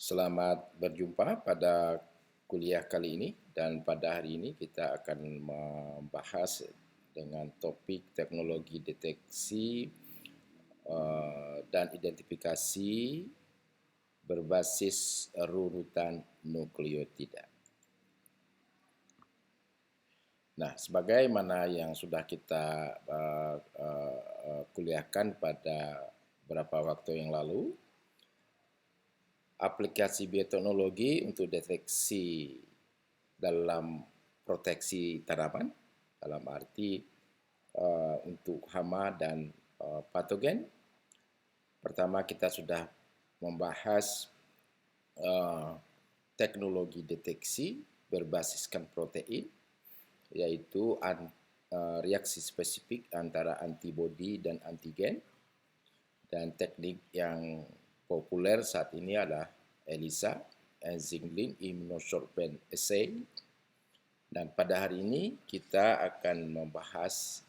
Selamat berjumpa pada kuliah kali ini, dan pada hari ini kita akan membahas dengan topik teknologi deteksi dan identifikasi berbasis runutan nukleotida. Nah, sebagaimana yang sudah kita kuliahkan pada beberapa waktu yang lalu, aplikasi bioteknologi untuk deteksi dalam proteksi tanaman, dalam arti untuk hama dan patogen. Pertama, kita sudah membahas teknologi deteksi berbasiskan protein, yaitu reaksi spesifik antara antibodi dan antigen. Dan teknik yang populer saat ini adalah ELISA, Enzyme Link Immunosorbent Assay. Dan pada hari ini kita akan membahas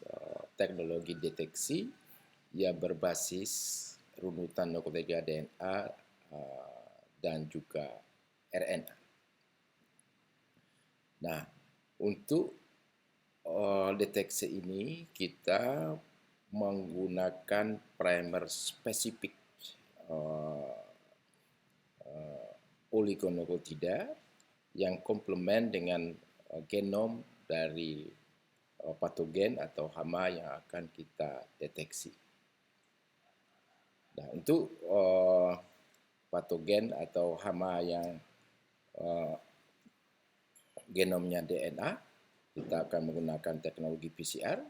teknologi deteksi yang berbasis runutan nukleotida DNA dan juga RNA. Nah, untuk deteksi ini kita menggunakan primer spesifik oligonukleotida yang komplement dengan genom dari patogen atau hama yang akan kita deteksi. Nah, untuk patogen atau hama yang genomnya DNA, kita akan menggunakan teknologi PCR,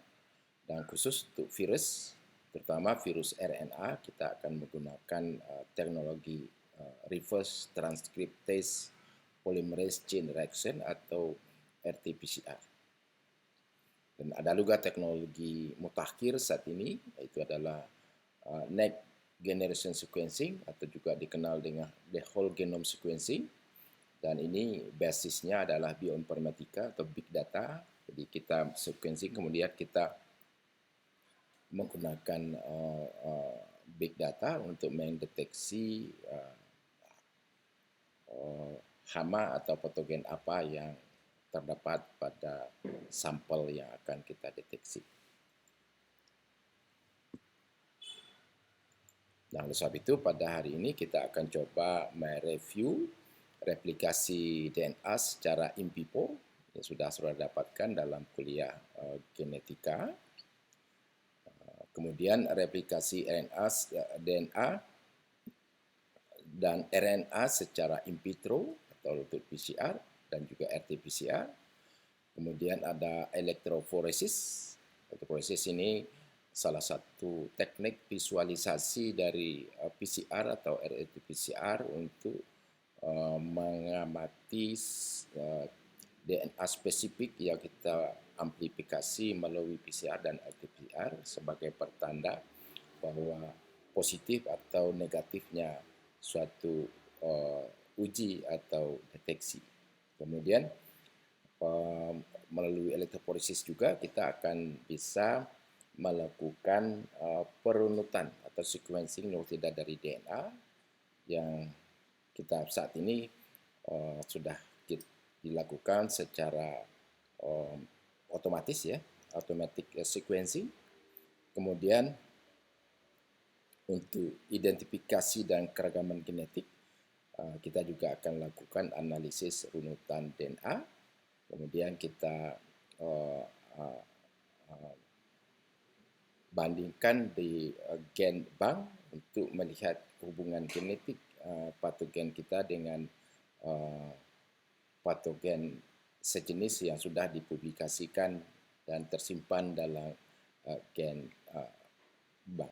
dan khusus untuk virus, terutama virus RNA, kita akan menggunakan teknologi reverse transcriptase polymerase chain reaction atau RT-PCR. Dan ada juga teknologi mutakhir saat ini, yaitu adalah next generation sequencing atau juga dikenal dengan the whole genome sequencing. Dan ini basisnya adalah bioinformatika atau big data. Jadi kita sequencing, kemudian kita menggunakan big data untuk mendeteksi hama atau patogen apa yang terdapat pada sampel yang akan kita deteksi. Nah, oleh sebab itu pada hari ini kita akan coba mereview replikasi DNA secara in vivo yang sudah dapatkan dalam kuliah genetika. Kemudian replikasi DNA dan RNA secara in vitro atau untuk PCR dan juga RT-PCR. Kemudian ada elektroforesis. Elektroforesis ini salah satu teknik visualisasi dari PCR atau RT-PCR untuk mengamati DNA spesifik yang kita amplifikasi melalui PCR dan RT-PCR sebagai pertanda bahwa positif atau negatifnya suatu uji atau deteksi. Kemudian melalui elektroforesis juga kita akan bisa melakukan perunutan atau sequencing nukleotida dari DNA yang kita saat ini sudah dilakukan secara otomatis, ya, automatic sequencing. Kemudian untuk identifikasi dan keragaman genetik, kita juga akan lakukan analisis runutan DNA. Kemudian kita bandingkan di gen bank untuk melihat hubungan genetik patogen kita dengan patogen sejenis yang sudah dipublikasikan dan tersimpan dalam gen bank.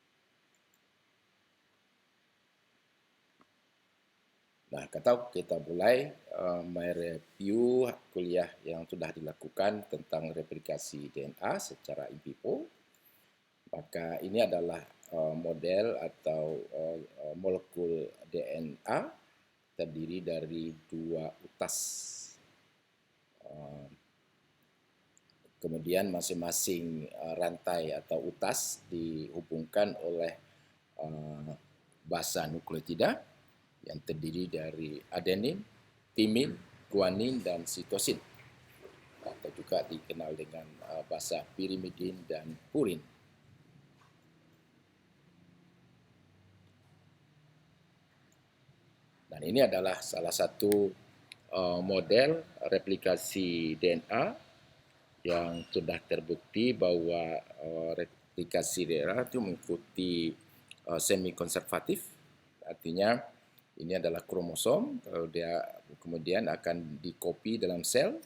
Nah, kita mulai mereview kuliah yang sudah dilakukan tentang replikasi DNA secara in vivo. Maka ini adalah model atau molekul DNA terdiri dari dua utas. Kemudian masing-masing rantai atau utas dihubungkan oleh basa nukleotida. yang terdiri dari adenin, timin, guanin, dan sitosin, atau juga dikenal dengan bahasa pirimidin dan purin. Dan ini adalah salah satu model replikasi DNA yang sudah terbukti bahwa replikasi DNA itu mengikuti semi konservatif, artinya ini adalah kromosom, kalau dia kemudian akan dikopi dalam sel,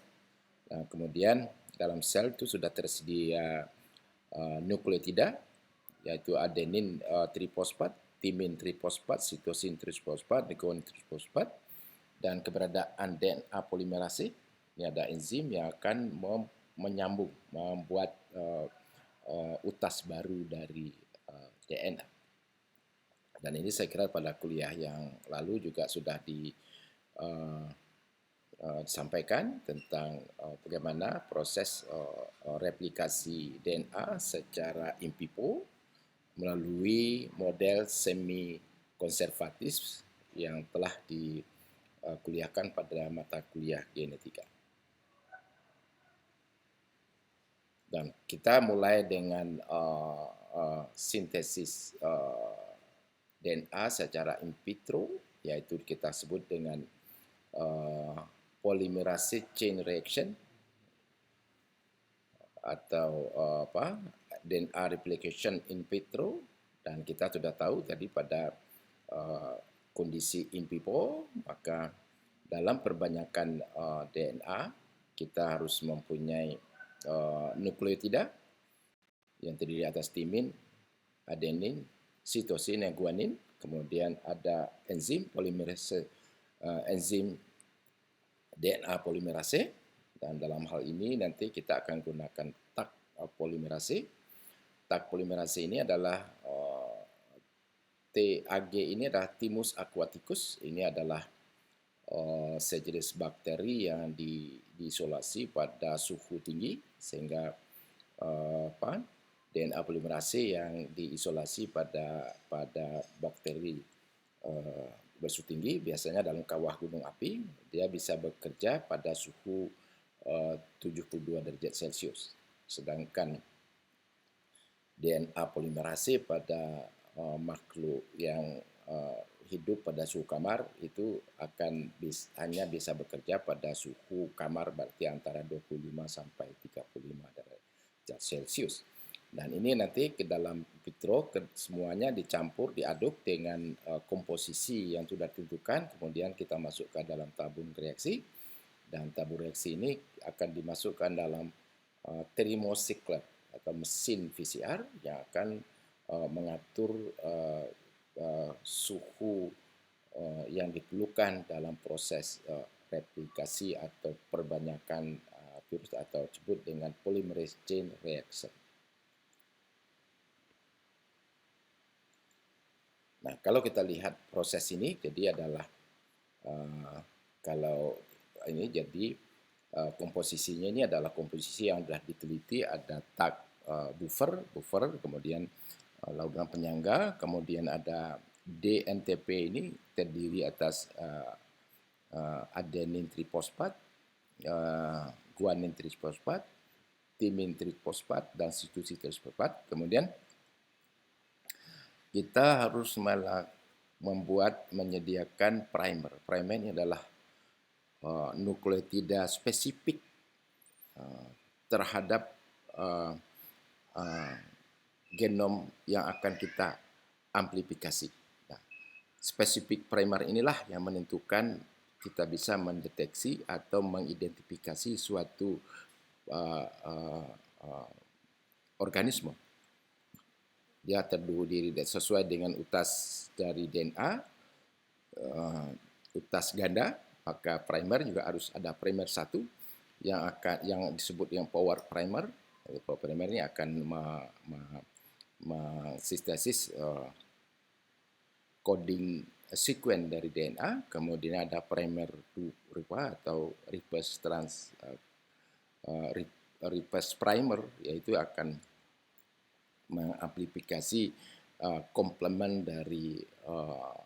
dan kemudian dalam sel itu sudah tersedia nukleotida, yaitu adenin trifosfat, timin trifosfat, sitosin trifosfat, guanin trifosfat, dan keberadaan DNA polimerase. Ini ada enzim yang akan menyambung, membuat utas baru dari DNA. Dan ini saya kira pada kuliah yang lalu juga sudah disampaikan tentang bagaimana proses replikasi DNA secara in vivo melalui model semi konservatif yang telah dikuliahkan pada mata kuliah genetika. Dan kita mulai dengan sintesis DNA secara in vitro, yaitu kita sebut dengan polymerase chain reaction atau DNA replication in vitro. Dan kita sudah tahu tadi pada kondisi in vivo, maka dalam perbanyakan DNA kita harus mempunyai nukleotida yang terdiri atas timin, adenin, sitosin, dan guanin. Kemudian ada enzim polimerase, enzim DNA polimerase, dan dalam hal ini nanti kita akan gunakan Taq polimerase. Taq polimerase ini adalah TAG ini adalah Thymus aquaticus. Ini adalah sejenis bakteri yang diisolasi pada suhu tinggi, sehingga DNA polimerase yang diisolasi pada bakteri bersuhu tinggi, biasanya dalam kawah gunung api, dia bisa bekerja pada suhu 72 derajat Celcius. Sedangkan DNA polimerase pada makhluk yang hidup pada suhu kamar itu akan hanya bisa bekerja pada suhu kamar, berarti antara 25 sampai 35 derajat Celcius. Dan ini nanti ke dalam vitro semuanya dicampur, diaduk dengan komposisi yang sudah ditentukan, kemudian kita masukkan dalam tabung reaksi, dan tabung reaksi ini akan dimasukkan dalam thermocycler atau mesin VCR yang akan mengatur suhu yang diperlukan dalam proses replikasi atau perbanyakan virus atau disebut dengan polymerase chain reaction. Nah, kalau kita lihat proses ini, jadi adalah kalau ini jadi komposisinya ini adalah komposisi yang sudah diteliti, ada Taq buffer, kemudian lautan penyangga, kemudian ada DNTP ini terdiri atas adenin trifosfat, guanin trifosfat, timin trifosfat, dan sitosin trifosfat. Kemudian kita harus menyediakan primer. Primer ini adalah nukleotida spesifik terhadap genom yang akan kita amplifikasi. Nah, spesifik primer inilah yang menentukan kita bisa mendeteksi atau mengidentifikasi suatu organisme. Dia terdiri sesuai dengan utas dari DNA, utas ganda, maka primer juga harus ada primer 1 yang disebut yang power primer. Power primer ini akan mensintesis coding sequence dari DNA. Kemudian ada primer 2 atau reverse primer, yaitu akan mengamplifikasi komplement dari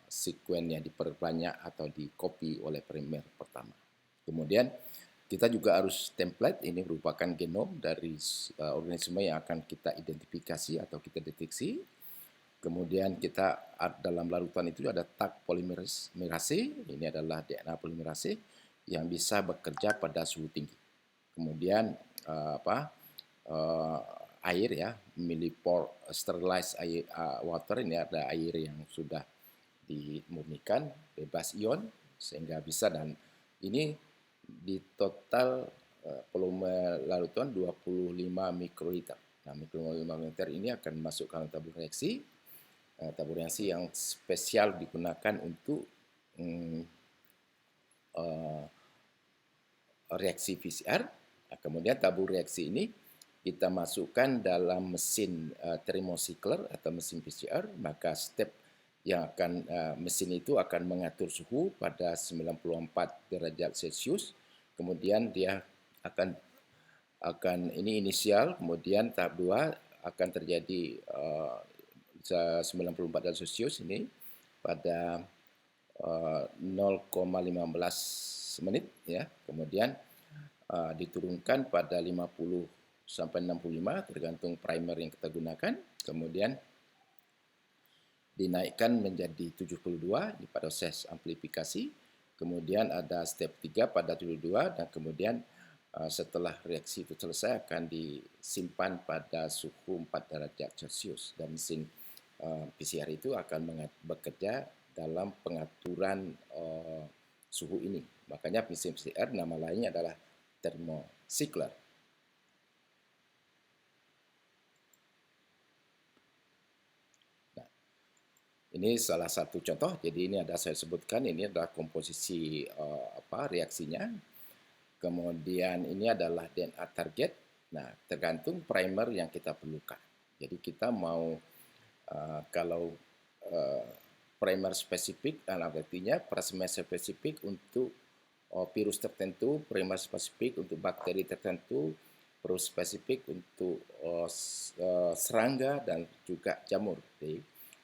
sekuennya diperbanyak atau di-copy oleh primer pertama. Kemudian kita juga harus template, ini merupakan genom dari organisme yang akan kita identifikasi atau kita deteksi. Kemudian kita dalam larutan itu ada tag polimerase, ini adalah DNA polimerase yang bisa bekerja pada suhu tinggi. Kemudian air ya, millipore sterilized air, water, ini ada air yang sudah dimurnikan bebas ion sehingga bisa, dan ini di total volume larutan 25 mikroliter. Nah, 25 mikroliter ini akan masuk ke dalam tabung reaksi. Tabung reaksi yang spesial digunakan untuk reaksi PCR. Nah, kemudian tabung reaksi ini kita masukkan dalam mesin thermocycler atau mesin PCR, maka step yang akan mesin itu akan mengatur suhu pada 94 derajat Celcius. Kemudian dia akan ini inisial, kemudian tahap 2 akan terjadi 94 derajat Celcius ini pada 0,15 menit ya. Kemudian diturunkan pada 50 sampai 65 tergantung primer yang kita gunakan. Kemudian dinaikkan menjadi 72 di proses amplifikasi. Kemudian ada step 3 pada 72, dan kemudian setelah reaksi itu selesai akan disimpan pada suhu 4 derajat Celcius, dan mesin PCR itu akan bekerja dalam pengaturan suhu ini. Makanya mesin PCR nama lainnya adalah thermocycler. Nah, ini salah satu contoh. Jadi ini ada saya sebutkan, ini adalah komposisi reaksinya. Kemudian ini adalah DNA target. Nah, tergantung primer yang kita perlukan. Jadi kita mau kalau primer spesifik, artinya plasma spesifik untuk virus tertentu, primer spesifik untuk bakteri tertentu, virus spesifik untuk serangga dan juga jamur. Jadi,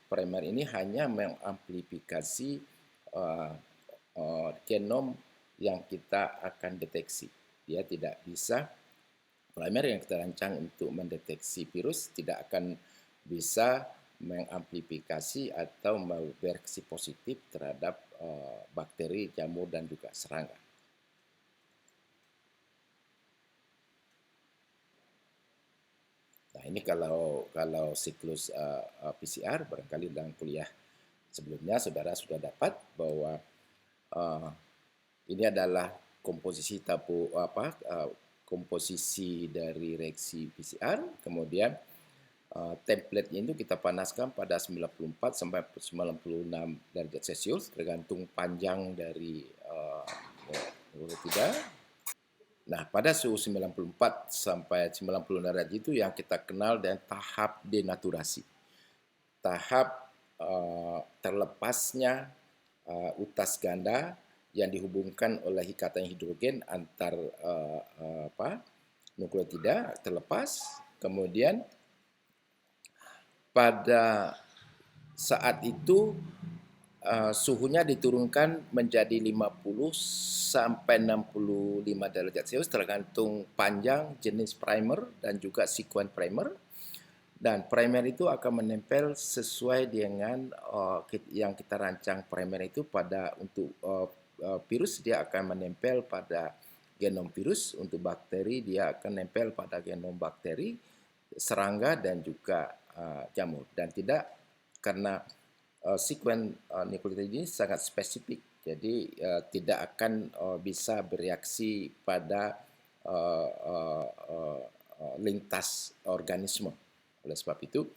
primer ini hanya mengamplifikasi genom yang kita akan deteksi. Dia tidak bisa, primer yang kita rancang untuk mendeteksi virus tidak akan bisa mengamplifikasi atau bereaksi positif terhadap bakteri, jamur, dan juga serangga. Nah, ini kalau siklus PCR, barangkali dalam kuliah sebelumnya saudara sudah dapat bahwa ini adalah komposisi komposisi dari reaksi PCR. Kemudian template-nya itu kita panaskan pada 94 sampai 96 derajat Celcius tergantung panjang dari tidak. Nah, pada suhu 94 sampai 90 derajat itu yang kita kenal dengan tahap denaturasi. Tahap terlepasnya utas ganda yang dihubungkan oleh ikatan hidrogen antar nukleotida terlepas. Kemudian pada saat itu suhunya diturunkan menjadi 50 sampai 65 derajat Celcius tergantung panjang, jenis primer, dan juga sekuen primer. Dan primer itu akan menempel sesuai dengan yang kita rancang primer itu pada untuk virus dia akan menempel pada genom virus, untuk bakteri dia akan menempel pada genom bakteri, serangga, dan juga jamur. Dan tidak, karena sekuen nukleotida ini sangat spesifik, jadi tidak akan bisa bereaksi pada lintas organisme. Oleh sebab itu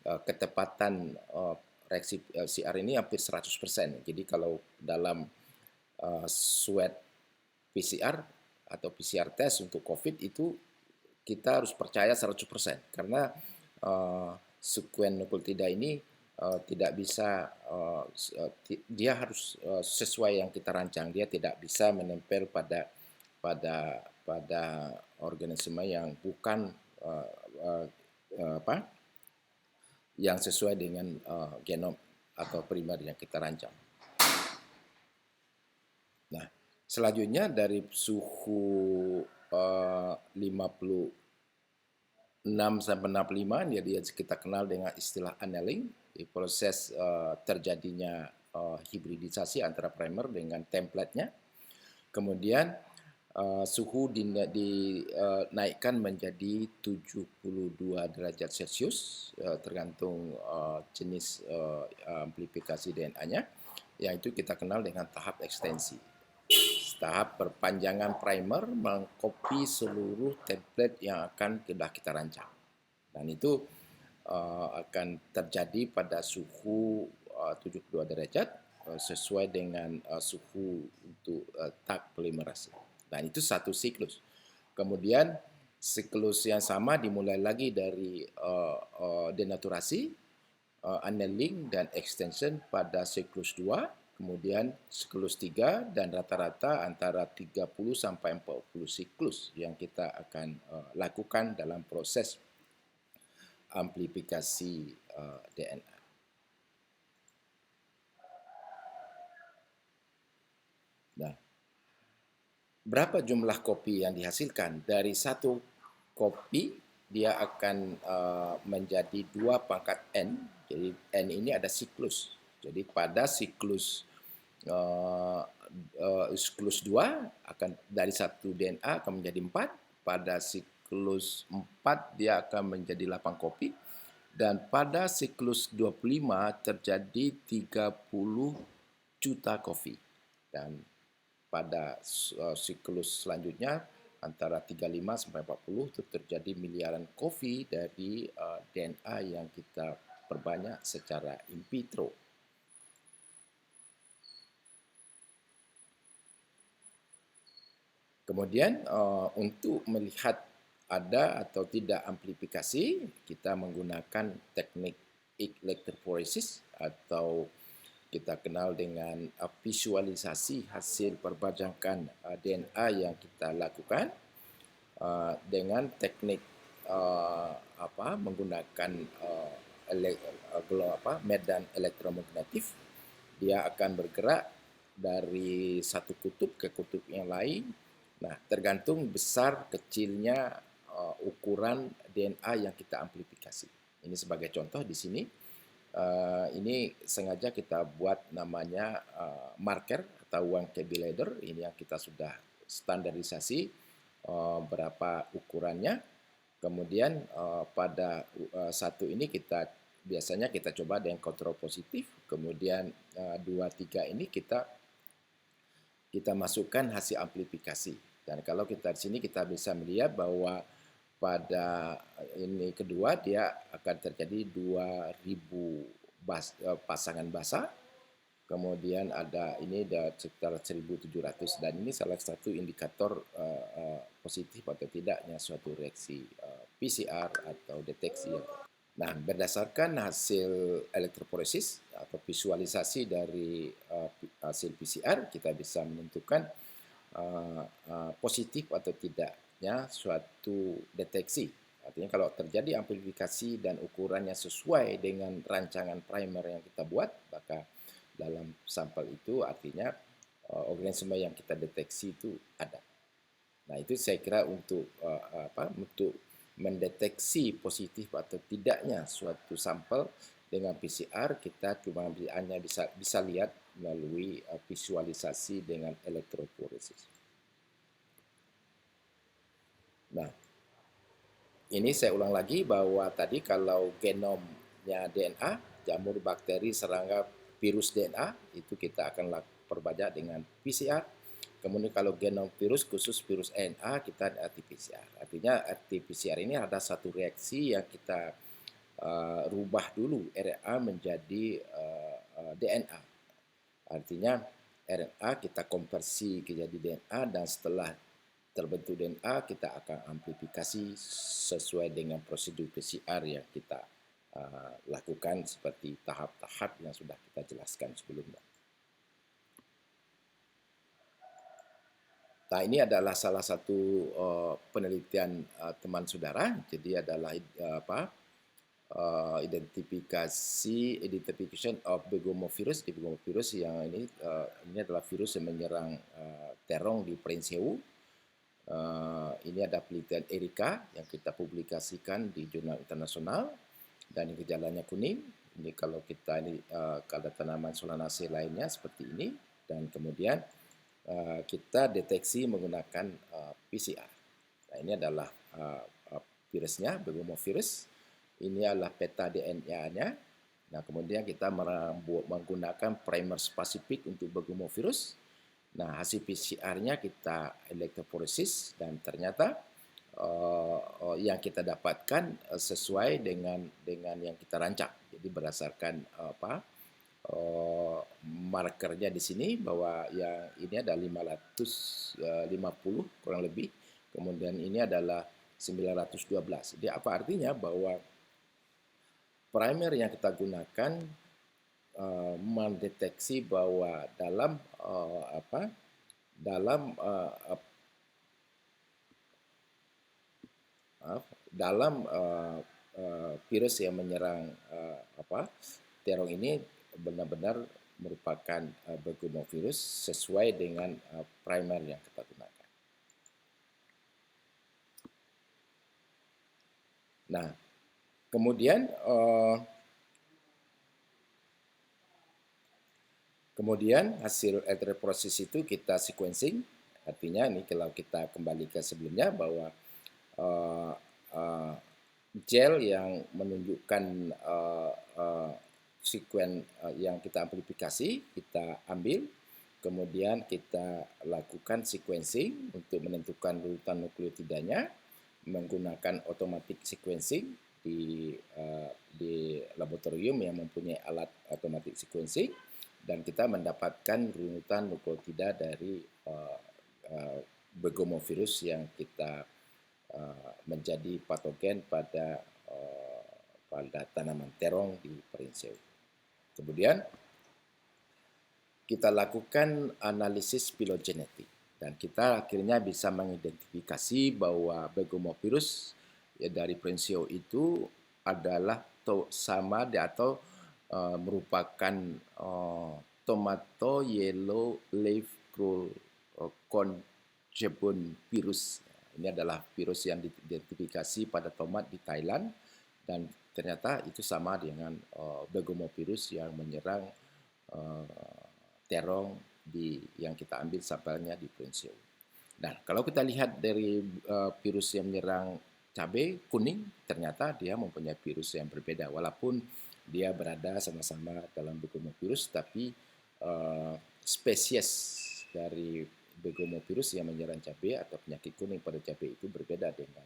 ketepatan reaksi PCR ini hampir 100%. Jadi kalau dalam swab PCR atau PCR test untuk COVID itu kita harus percaya 100%, karena sekuen nukleotida ini tidak bisa, dia harus sesuai yang kita rancang. Dia tidak bisa menempel pada organisme yang bukan yang sesuai dengan genom atau primer yang kita rancang. Nah, selanjutnya dari suhu 56 sampai 65, dia kita kenal dengan istilah annealing, di proses terjadinya hibridisasi antara primer dengan template-nya. Kemudian suhu dinaikkan menjadi 72 derajat Celcius tergantung jenis amplifikasi DNA-nya, yaitu kita kenal dengan tahap ekstensi. Tahap perpanjangan primer mengcopy seluruh template yang akan kita rancang. Dan itu akan terjadi pada suhu 72 derajat sesuai dengan suhu untuk tag polimerase. Dan itu satu siklus. Kemudian siklus yang sama dimulai lagi dari denaturasi, annealing dan extension pada siklus 2, kemudian siklus 3, dan rata-rata antara 30 sampai 40 siklus yang kita akan lakukan dalam proses amplifikasi DNA. Nah, berapa jumlah kopi yang dihasilkan? Dari satu kopi, dia akan menjadi 2 pangkat N. Jadi N ini ada siklus. Jadi pada siklus 2 akan dari 1 DNA akan menjadi 4. Pada siklus 4 dia akan menjadi 8 kopi. Dan pada siklus 25 terjadi 30 juta kopi. Dan pada siklus selanjutnya antara 35 sampai 40 itu terjadi miliaran kopi dari DNA yang kita perbanyak secara in vitro. Kemudian untuk melihat ada atau tidak amplifikasi, kita menggunakan teknik electrophoresis atau kita kenal dengan visualisasi hasil perbajakan DNA yang kita lakukan dengan teknik menggunakan medan elektromagnetik. Dia akan bergerak dari satu kutub ke kutub yang lain. Nah, tergantung besar kecilnya ukuran DNA yang kita amplifikasi. Ini sebagai contoh di sini. Ini sengaja kita buat namanya marker atau one KB ladder. Ini yang kita sudah standarisasi berapa ukurannya. Kemudian pada satu ini biasanya kita coba dengan kontrol positif. Kemudian 2, 3 ini kita masukkan hasil amplifikasi. Dan kalau kita di sini kita bisa melihat bahwa pada ini kedua dia akan terjadi 2000 pasangan basah. Kemudian ada ini sekitar 1700, dan ini salah satu indikator positif atau tidaknya suatu reaksi PCR atau deteksi. Nah, berdasarkan hasil elektroforesis atau visualisasi dari hasil PCR, kita bisa menentukan positif atau tidaknya suatu deteksi. Artinya kalau terjadi amplifikasi dan ukurannya sesuai dengan rancangan primer yang kita buat, maka dalam sampel itu artinya organisme yang kita deteksi itu ada. Nah, itu saya kira untuk mendeteksi positif atau tidaknya suatu sampel dengan PCR, kita cuma hanya bisa lihat melalui visualisasi dengan elektroforesis. Nah, ini saya ulang lagi bahwa tadi kalau genomnya DNA, jamur, bakteri, serangga, virus DNA, itu kita akan perbanyak dengan PCR. Kemudian kalau genom virus, khusus virus RNA, kita ada RT-PCR. Artinya RT-PCR ini ada satu reaksi yang kita rubah dulu RNA menjadi DNA. Artinya RNA kita konversi ke jadi DNA, dan setelah terbentuk DNA kita akan amplifikasi sesuai dengan prosedur PCR yang kita lakukan seperti tahap-tahap yang sudah kita jelaskan sebelumnya. Nah, ini adalah salah satu penelitian teman saudara. Jadi adalah identification of begomovirus di begomovirus yang ini adalah virus yang menyerang terong di Perinsewu. Ini ada penelitian Erika yang kita publikasikan di jurnal internasional dan gejalanya kuning. Ini kalau kita kalau tanaman Solanaceae lainnya seperti ini, dan kemudian kita deteksi menggunakan PCR. Nah, ini adalah virusnya, begomovirus. Ini adalah peta DNA-nya. Nah, kemudian kita menggunakan primer spesifik untuk begomovirus. Nah, hasil PCR-nya kita elektroforesis dan ternyata yang kita dapatkan sesuai dengan yang kita rancang. Jadi berdasarkan markernya di sini bahwa yang ini ada 550 kurang lebih, kemudian ini adalah 912. Jadi apa artinya? Bahwa primer yang kita gunakan mendeteksi bahwa dalam virus yang menyerang terong ini benar-benar merupakan begomovirus sesuai dengan primer yang kita gunakan. Nah, kemudian hasil elektroforesis itu kita sequencing. Artinya ini kalau kita kembali ke sebelumnya bahwa gel yang menunjukkan sekuen yang kita amplifikasi, kita ambil, kemudian kita lakukan sequencing untuk menentukan urutan nukleotidanya menggunakan automatic sequencing di laboratorium yang mempunyai alat automatic sequencing, dan kita mendapatkan runutan nukleotida dari begomovirus yang kita menjadi patogen pada tanaman terong di Perinsewu. Kemudian kita lakukan analisis filogenetik dan kita akhirnya bisa mengidentifikasi bahwa begomovirus dari Perinsewu itu adalah sama atau merupakan tomato yellow leaf curl conjugate virus. Ini adalah virus yang diidentifikasi pada tomat di Thailand, dan ternyata itu sama dengan begomovirus yang menyerang terong yang kita ambil sampelnya di Perinsewu. Nah, kalau kita lihat dari virus yang menyerang cabai kuning, ternyata dia mempunyai virus yang berbeda. Walaupun dia berada sama-sama dalam begomovirus, tapi spesies dari begomovirus yang menyerang cabai atau penyakit kuning pada cabai itu berbeda dengan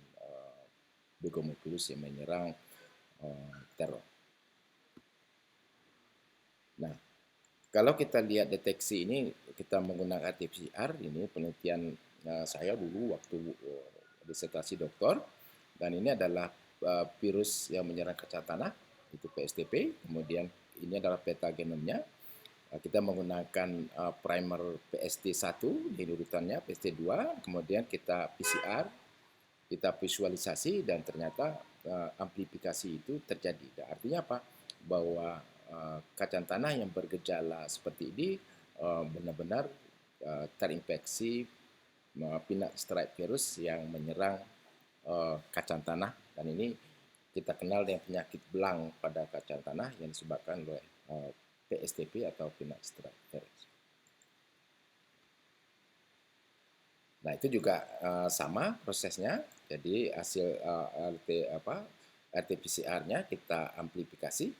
begomovirus yang menyerang terong. Nah, kalau kita lihat deteksi ini, kita menggunakan RT-PCR. Ini penelitian saya dulu waktu disertasi doktor, dan ini adalah virus yang menyerang kacang tanah, itu PSTP. Kemudian ini adalah peta genomnya. Kita menggunakan primer PST1 di urutannya, PST2, kemudian kita PCR, kita visualisasi, dan ternyata amplifikasi itu terjadi. Artinya apa? Bahwa kacang tanah yang bergejala seperti ini benar-benar terinfeksi peanut stripe virus yang menyerang kacang tanah, dan ini kita kenal dengan penyakit belang pada kacang tanah yang disebabkan oleh PSTP atau peanut stripe virus. Nah, itu juga sama prosesnya. Jadi hasil RT-PCR-nya kita amplifikasi.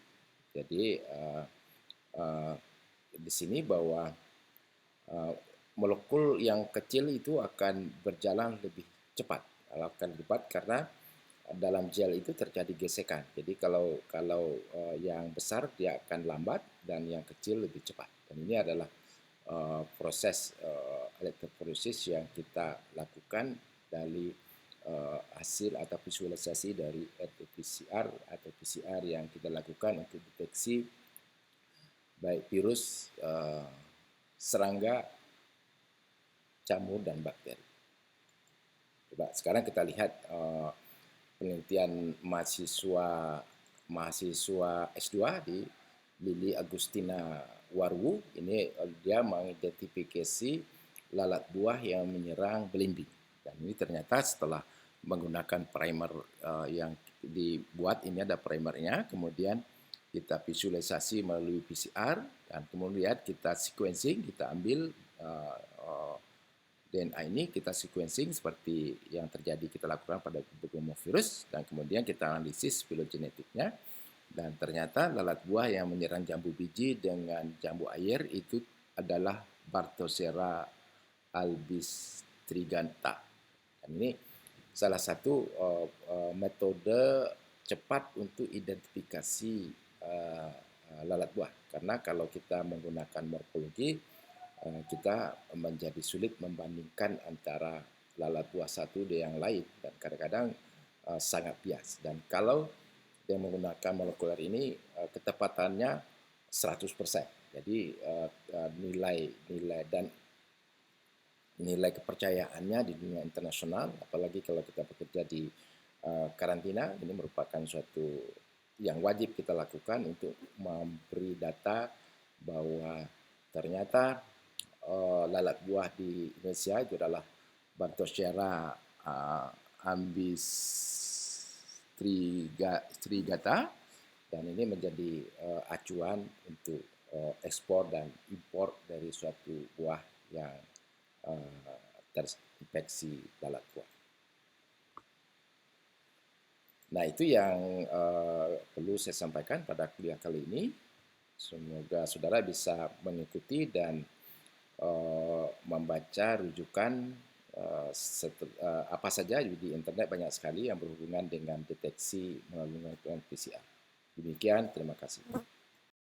Jadi di sini bahwa molekul yang kecil itu akan berjalan lebih cepat, karena dalam gel itu terjadi gesekan. Jadi kalau yang besar dia akan lambat dan yang kecil lebih cepat. Dan ini adalah proses elektroforesis yang kita lakukan dari hasil atau visualisasi dari RT-PCR atau PCR yang kita lakukan untuk deteksi baik virus, serangga, jamur, dan bakteri. Coba sekarang kita lihat penelitian mahasiswa mahasiswa S2 di Lili Agustina Warwu. Ini dia mengidentifikasi lalat buah yang menyerang belimbing. Dan ini ternyata setelah menggunakan primer yang dibuat, ini ada primernya, kemudian kita visualisasi melalui PCR, dan kemudian kita sequencing, kita ambil DNA ini, kita sequencing seperti yang terjadi kita lakukan pada virus, dan kemudian kita analisis filogenetiknya, dan ternyata lalat buah yang menyerang jambu biji dengan jambu air itu adalah Bartosera albistrigata. Dan ini salah satu metode cepat untuk identifikasi lalat buah, karena kalau kita menggunakan morfologi, kita menjadi sulit membandingkan antara lalat buah satu dengan yang lain, dan kadang-kadang sangat bias. Dan kalau dia menggunakan molekuler ini, ketepatannya 100%. Jadi nilai kepercayaannya di dunia internasional, apalagi kalau kita bekerja di karantina, ini merupakan suatu yang wajib kita lakukan untuk memberi data bahwa ternyata lalat buah di Indonesia itu adalah Bartosera albistrigata, dan ini menjadi acuan untuk ekspor dan impor dari suatu buah yang terinfeksi lalat buah. Nah, itu yang perlu saya sampaikan pada kuliah kali ini. Semoga saudara bisa mengikuti dan membaca rujukan apa saja di internet, banyak sekali yang berhubungan dengan deteksi melalui PCR. Demikian, terima kasih.